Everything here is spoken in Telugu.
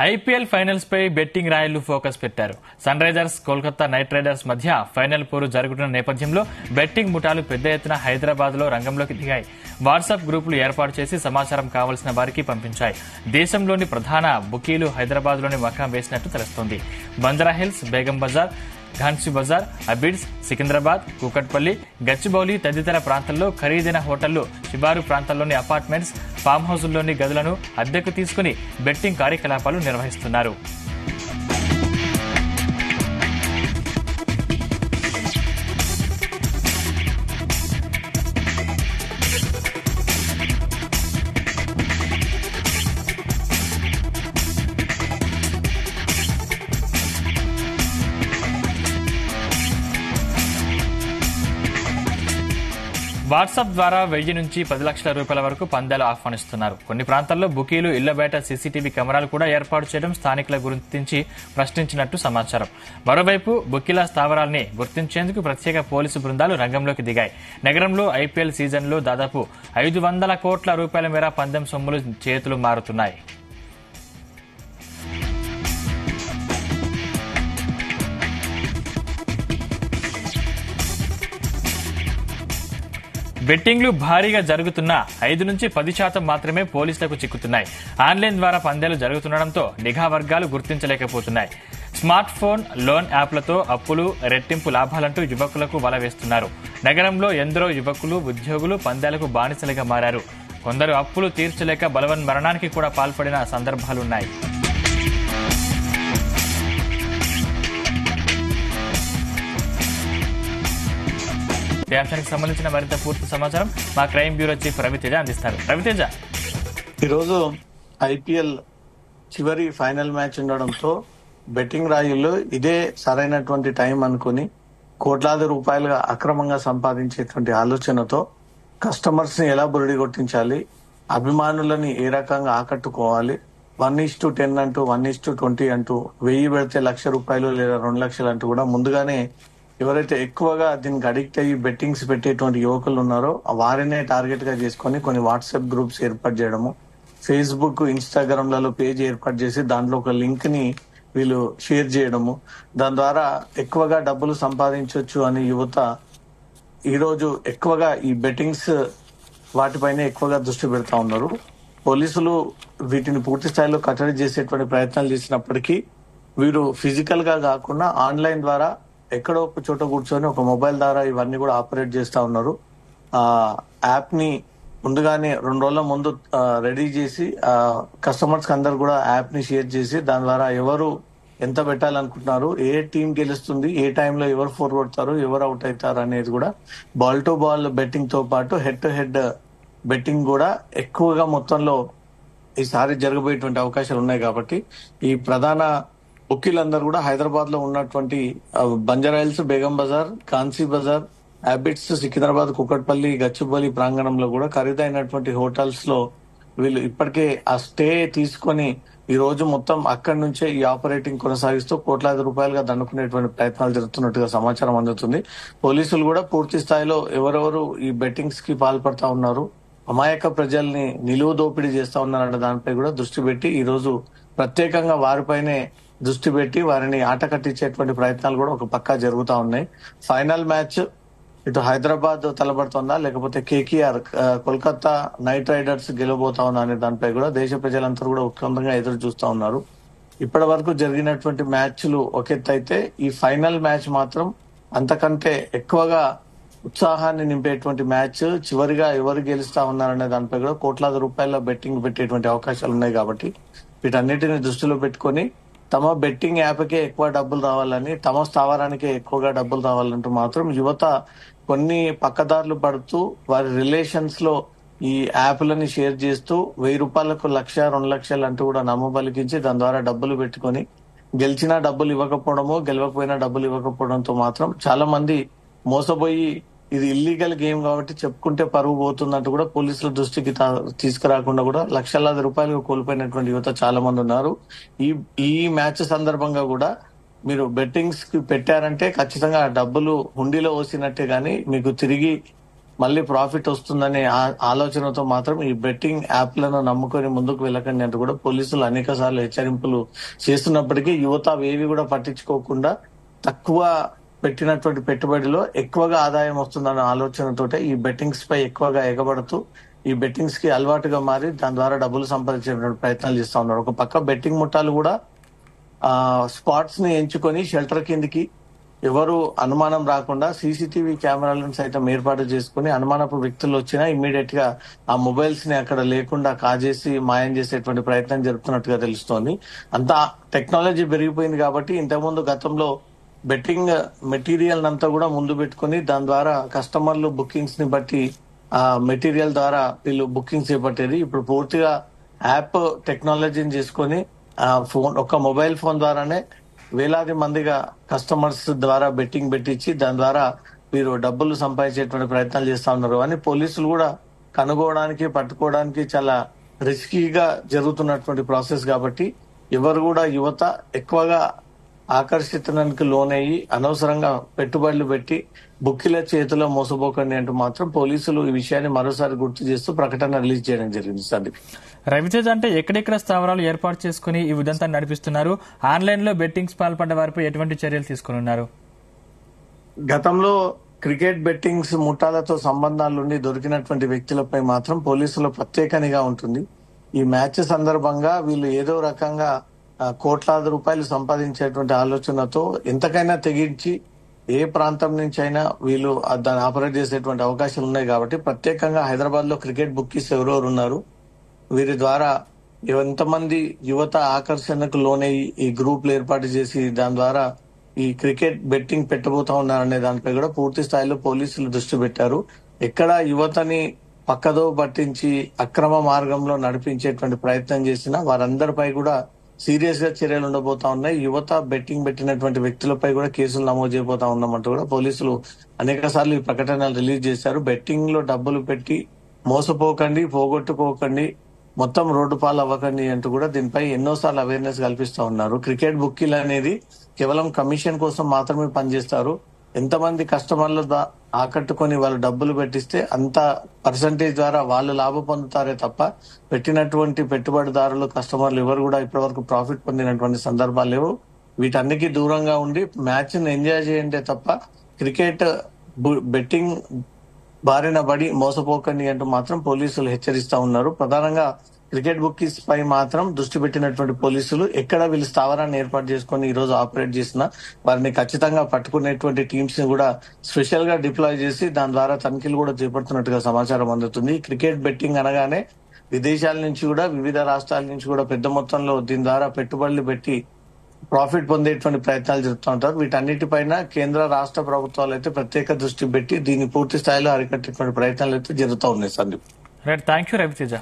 ఐపీఎల్ ఫైనల్స్ పై బెట్టింగ్ రాయళ్లు ఫోకస్ పెట్టారు. Sunrisers, Kolkata Knight Riders మధ్య ఫైనల్ పోరు జరుగుతున్న నేపథ్యంలో బెట్టింగ్ ముఠాలు పెద్ద ఎత్తున హైదరాబాద్ లో రంగంలోకి దిగాయి. వాట్సాప్ గ్రూపులు ఏర్పాటు చేసి సమాచారం కావాల్సిన వారికి పంపించాయి. దేశంలోని ప్రధాన బుకీలు హైదరాబాద్ లోని మకాం వేసినట్టు తెలుస్తోంది. బంజారాహిల్స్, బేగం బజార్, ఘాన్సీ బజార్, అబిడ్స్, సికింద్రాబాద్, కూకట్పల్లి, గచ్చిబౌలి తదితర ప్రాంతాల్లో ఖరీదైన హోటళ్లు, శివారు ప్రాంతాల్లోని అపార్ట్మెంట్స్, ఫామ్ హౌజుల్లోని గదులను అద్దెకు తీసుకుని బెట్టింగ్ కార్యకలాపాలు నిర్వహిస్తున్నారు. వాట్సాప్ ద్వారా 1000 నుంచి 10 లక్షల రూపాయల వరకు పందాలు ఆహ్వానిస్తున్నారు. కొన్ని ప్రాంతాల్లో బుకీలు, ఇళ్ల బయట సీసీటీవీ కెమెరాలు కూడా ఏర్పాటు చేయడం స్థానికుల గుర్తించి ప్రశ్నించినట్టు సమాచారం. మరోవైపు బుకీల స్థావరాల్ని గుర్తించేందుకు ప్రత్యేక పోలీసు బృందాలు రంగంలోకి దిగాయి. నగరంలో ఐపీఎల్ సీజన్లో దాదాపు 500 కోట్ల రూపాయల మేర పందెం సొమ్ములు చేతులు మారుతున్నాయి. బెట్టింగ్లు భారీగా జరుగుతున్నా 5 నుంచి 10% మాత్రమే పోలీసులకు చిక్కుతున్నాయి. ఆన్లైన్ ద్వారా పందాలు జరుగుతుండటంతో నిఘా వర్గాలు గుర్తించలేకపోతున్నాయి. స్మార్ట్ ఫోన్, లోన్ యాప్లతో అప్పులు, రెట్టింపు లాభాలంటూ యువకులకు వల వేస్తున్నారు. నగరంలో ఎందరో యువకులు, ఉద్యోగులు పందాలకు బానిసలుగా మారారు. కొందరు అప్పులు తీర్చలేక బలవన్మరణానికి కూడా పాల్పడిన సందర్భాలున్నాయి. ఈ అంశానికి సంబంధించిన మరింత పూర్తి సమాచారం మా క్రైమ్ బ్యూరో చీఫ్ రవితేజ అందిస్తారు. రవితేజ, ఈరోజు ఐపీఎల్ చివరి ఫైనల్ మ్యాచ్ ఉండడంతో బెట్టింగ్ రాయుల్లో ఇదే సరైనటువంటి టైం అనుకుని కోట్లాది రూపాయలుగా అక్రమంగా సంపాదించేటువంటి ఆలోచనతో కస్టమర్స్ ని ఎలా బురిడి కొట్టించాలి, అభిమానులని ఏ రకంగా ఆకట్టుకోవాలి, 1:10 అంటూ 1:20 అంటూ 1000 పెడితే ₹1,00,000 లేదా 2 లక్షలు అంటూ కూడా ముందుగానే ఎవరైతే ఎక్కువగా దీనికి అడిక్ట్ అయ్యి బెట్టింగ్స్ పెట్టేటువంటి యువకులు ఉన్నారో వారినే టార్గెట్ గా చేసుకుని కొన్ని వాట్సాప్ గ్రూప్స్ ఏర్పాటు చేయడము, ఫేస్బుక్, ఇన్స్టాగ్రామ్ లలో పేజ్ ఏర్పాటు చేసి దాంట్లో ఒక లింక్ ని వీళ్ళు షేర్ చేయడము, దాని ద్వారా ఎక్కువగా డబ్బులు సంపాదించవచ్చు అని యువత ఈరోజు ఎక్కువగా ఈ బెట్టింగ్స్ వాటిపైనే ఎక్కువగా దృష్టి పెడతా ఉన్నారు. పోలీసులు వీటిని పూర్తి స్థాయిలో కట్టడి చేసేటువంటి ప్రయత్నాలు చేసినప్పటికీ వీరు ఫిజికల్ గా కాకుండా ఆన్లైన్ ద్వారా ఎక్కడో ఒక చోట కూర్చొని ఒక మొబైల్ ద్వారా ఇవన్నీ కూడా ఆపరేట్ చేస్తా ఉన్నారు. ఆ యాప్ ని ముందుగానే 2 రోజుల ముందు రెడీ చేసి కస్టమర్స్ కి అందరు కూడా యాప్ ని షేర్ చేసి దాని ద్వారా ఎవరు ఎంత పెట్టాలనుకుంటున్నారు, ఏ టీం గెలుస్తుంది, ఏ టైంలో ఎవరు 4 కొడతారు, ఎవరు అవుట్ అవుతారు అనేది కూడా బాల్ టు బాల్ బెట్టింగ్ తో పాటు హెడ్ టు హెడ్ బెట్టింగ్ కూడా ఎక్కువగా మొత్తంలో ఈసారి జరగబోయేటువంటి అవకాశాలు ఉన్నాయి. కాబట్టి ఈ ప్రధాన బుకీలందరూ కూడా హైదరాబాద్ లో ఉన్నటువంటి బంజారాహిల్స్, బేగం బజార్, కాన్సీ బజార్, అబిడ్స్, సికింద్రాబాద్, కుకట్పల్లి, గచ్చిబౌలి ప్రాంగణంలో కూడా ఖరీదైనటువంటి హోటల్స్ లో వీళ్ళు ఇప్పటికే ఆ స్టే తీసుకొని ఈ రోజు మొత్తం అక్కడి నుంచే ఈ ఆపరేటింగ్ కొనసాగిస్తూ కోట్లాది రూపాయలుగా దండుకునేటువంటి ప్రయత్నాలు జరుగుతున్నట్టుగా సమాచారం అందుతుంది. పోలీసులు కూడా పూర్తి స్థాయిలో ఎవరెవరు ఈ బెట్టింగ్స్ కి పాల్పడతా ఉన్నారు, అమాయక ప్రజల్ని నిలువు దోపిడీ చేస్తా ఉన్నారన్న దానిపై కూడా దృష్టి పెట్టి ఈ రోజు ప్రత్యేకంగా వారిపైనే దృష్టి పెట్టి వారిని ఆట కట్టించేటువంటి ప్రయత్నాలు కూడా ఒక పక్కా జరుగుతా ఉన్నాయి. ఫైనల్ మ్యాచ్ ఇటు హైదరాబాద్ తలబడుతుందా లేకపోతే కేకేఆర్ కోల్కతా నైట్ రైడర్స్ గెలవబోతా ఉందా అనే దానిపై కూడా దేశ ప్రజలందరూ కూడా ఉత్కంఠంగా ఎదురు చూస్తా ఉన్నారు. ఇప్పటి వరకు జరిగినటువంటి మ్యాచ్లు ఒక ఎత్తు అయితే ఈ ఫైనల్ మ్యాచ్ మాత్రం అంతకంటే ఎక్కువగా ఉత్సాహాన్ని నింపేటువంటి మ్యాచ్. చివరిగా ఎవరు గెలుస్తా ఉన్నారనే దానిపై కూడా కోట్లాది రూపాయల బెట్టింగ్ పెట్టేటువంటి అవకాశాలు ఉన్నాయి. కాబట్టి వీటన్నిటిని దృష్టిలో పెట్టుకొని తమ బెట్టింగ్ యాప్కే ఎక్కువ డబ్బులు రావాలని, తమ స్థావరానికే ఎక్కువగా డబ్బులు రావాలంటూ మాత్రం యువత కొన్ని పక్కదారులు పడుతూ వారి రిలేషన్స్ లో ఈ యాప్లని షేర్ చేస్తూ ₹1000కు 1,00,000, 2 లక్షలు అంటూ కూడా నమ్మబలికించి దాని ద్వారా డబ్బులు పెట్టుకొని గెలిచినా డబ్బులు ఇవ్వకపోవడము, గెలవకపోయినా డబ్బులు ఇవ్వకపోవడంతో మాత్రం చాలా మంది మోసపోయి ఇది ఇల్లీగల్ గేమ్ కాబట్టి చెప్పుకుంటే పరువు పోతుందంటూ కూడా పోలీసుల దృష్టికి తీసుకురాకుండా కూడా లక్షలాది రూపాయలు కోల్పోయినటువంటి యువత చాలా మంది ఉన్నారు. ఈ మ్యాచ్ సందర్భంగా కూడా మీరు బెట్టింగ్స్ కి పెట్టారంటే ఖచ్చితంగా డబ్బులు హుండీలో పోసినట్టే గానీ మీకు తిరిగి మళ్ళీ ప్రాఫిట్ వస్తుందనే ఆలోచనతో మాత్రం ఈ బెట్టింగ్ యాప్లను నమ్ముకొని ముందుకు వెళ్ళకండి అంటూ కూడా పోలీసులు అనేక సార్లు హెచ్చరింపులు చేస్తున్నప్పటికీ యువత అవేవి కూడా పట్టించుకోకుండా తక్కువ పెట్టినటువంటి పెట్టుబడిలో ఎక్కువగా ఆదాయం వస్తుందన్న ఆలోచనతోటే ఈ బెట్టింగ్స్ పై ఎక్కువగా ఎగబడుతూ ఈ బెట్టింగ్స్ కి అలవాటుగా మారి దాని ద్వారా డబ్బులు సంపాదించేటువంటి ప్రయత్నాలు చేస్తా ఉన్నారు. ఒక పక్క బెట్టింగ్ ముఠాలు కూడా స్పాట్స్ ని ఎంచుకొని షెల్టర్ కిందికి ఎవరు అనుమానం రాకుండా సీసీటీవీ కెమెరాలను సైతం ఏర్పాటు చేసుకుని అనుమానపు వ్యక్తులు వచ్చినా ఇమ్మీడియట్ గా ఆ మొబైల్స్ ని అక్కడ లేకుండా కాజేసి మాయం చేసేటువంటి ప్రయత్నం జరుపుతున్నట్టుగా తెలుస్తోంది. అంతా టెక్నాలజీ పెరిగిపోయింది కాబట్టి ఇంతకుముందు గతంలో బెట్టింగ్ మెటీరియల్ అంతా కూడా ముందు పెట్టుకుని దాని ద్వారా కస్టమర్లు బుకింగ్స్ ని బట్టి ఆ మెటీరియల్ ద్వారా వీళ్ళు బుకింగ్స్ చేపట్టేది. ఇప్పుడు పూర్తిగా యాప్ టెక్నాలజీని చేసుకుని ఒక మొబైల్ ఫోన్ ద్వారానే వేలాది మందిగా కస్టమర్స్ ద్వారా బెట్టింగ్ పెట్టించి దాని ద్వారా వీరు డబ్బులు సంపాదించేటువంటి ప్రయత్నాలు చేస్తా ఉన్నారు అని పోలీసులు కూడా కనుగోవడానికి పట్టుకోవడానికి చాలా రిస్కీగా జరుగుతున్నటువంటి ప్రాసెస్ కాబట్టి ఎవరు కూడా యువత ఎక్కువగా ఆకర్షితానికి లోనయ్యి అనవసరంగా పెట్టుబడులు పెట్టి బుక్కిల చేతిలో మోసపోకండి అంటూ మాత్రం పోలీసులు ఈ విషయాన్ని మరోసారి గుర్తు చేస్తూ ప్రకటన రిలీజ్ చేయడం జరిగింది. సందీప్, రవితేజ అంటే ఎక్కడెక్కడ స్థావరాలు ఏర్పాటు చేసుకుని ఈ ఉదంతాన్ని నడిపిస్తున్నారు? ఆన్లైన్ లో బెట్టింగ్స్ పాల్పడ్డ వారిపై ఎటువంటి చర్యలు తీసుకున్నారు? గతంలో క్రికెట్ బెట్టింగ్స్ ముఠాలతో సంబంధాలుండి దొరికినటువంటి వ్యక్తులపై మాత్రం పోలీసుల ప్రత్యేక నిఘా ఉంటుంది. ఈ మ్యాచ్ సందర్భంగా వీళ్ళు ఏదో రకంగా కోట్లాది రూపాయలు సంపాదించేటువంటి ఆలోచనతో ఎంతకైనా తెగించి ఏ ప్రాంతం నుంచి అయినా వీళ్ళు దాన్ని ఆపరేట్ చేసేటువంటి అవకాశాలు ఉన్నాయి కాబట్టి ప్రత్యేకంగా హైదరాబాద్ లో క్రికెట్ బుక్కీస్ ఎవరెవరు ఉన్నారు, వీరి ద్వారా ఎంతమంది యువత ఆకర్షణకు లోనై ఈ గ్రూపులు ఏర్పాటు చేసి దాని ద్వారా ఈ క్రికెట్ బెట్టింగ్ పెట్టబోతా ఉన్నారనే దానిపై కూడా పూర్తి స్థాయిలో పోలీసులు దృష్టి పెట్టారు. ఎక్కడ యువతని పక్కదో పట్టించి అక్రమ మార్గంలో నడిపించేటువంటి ప్రయత్నం చేసినా వారందరిపై కూడా సీరియస్ గా చర్యలు ఉండబోతా ఉన్నాయి. యువత బెట్టింగ్ పెట్టినటువంటి వ్యక్తులపై కూడా కేసులు నమోదు చేయబోతా ఉన్నామంటూ కూడా పోలీసులు అనేక సార్లు ఈ ప్రకటనలు రిలీజ్ చేశారు. బెట్టింగ్ లో డబ్బులు పెట్టి మోసపోకండి, పోగొట్టుకోకండి, మొత్తం రోడ్డు పాలు అవ్వకండి అంటూ కూడా దీనిపై ఎన్నోసార్లు అవేర్నెస్ కల్పిస్తా ఉన్నారు. క్రికెట్ బుక్కీలు అనేది కేవలం కమిషన్ కోసం మాత్రమే పనిచేస్తారు. ఎంతమంది కస్టమర్లు ఆకట్టుకొని వాళ్ళు డబ్బులు పెట్టిస్తే అంత పర్సంటేజ్ ద్వారా వాళ్ళు లాభం పొందుతారే తప్ప పెట్టినటువంటి పెట్టుబడిదారులు కస్టమర్లు ఎవరు కూడా ఇప్పటివరకు ప్రాఫిట్ పొందినటువంటి సందర్భాలు లేవు. వీటన్నిటికీ దూరంగా ఉండి మ్యాచ్ ని ఎంజాయ్ చేయండి తప్ప క్రికెట్ బెట్టింగ్ బారిన పడి మోసపోకండి అంటూ మాత్రం పోలీసులు హెచ్చరిస్తా ఉన్నారు. ప్రధానంగా క్రికెట్ బుక్కీస్ పై మాత్రం దృష్టి పెట్టినటువంటి పోలీసులు ఎక్కడ వీళ్ళు స్థావరాన్ని ఏర్పాటు చేసుకుని ఈ రోజు ఆపరేట్ చేసినా వారిని ఖచ్చితంగా పట్టుకునేటువంటి టీమ్స్ ని కూడా స్పెషల్ గా డిప్లాయ్ చేసి దాని ద్వారా తనిఖీలు కూడా చేపడుతున్నట్టుగా సమాచారం అందుతుంది. క్రికెట్ బెట్టింగ్ అనగానే విదేశాల నుంచి కూడా వివిధ రాష్ట్రాల నుంచి కూడా పెద్ద మొత్తంలో దీని ద్వారా పెట్టుబడులు పెట్టి ప్రాఫిట్ పొందేటువంటి ప్రయత్నాలు జరుపుతూ ఉంటారు. వీటన్నిటిపైన కేంద్ర రాష్ట్ర ప్రభుత్వాలు అయితే ప్రత్యేక దృష్టి పెట్టి దీన్ని పూర్తి స్థాయిలో అరికట్టేటువంటి ప్రయత్నాలు అయితే జరుగుతూ ఉన్నాయి. Sandeep, right, thank you Raviteja.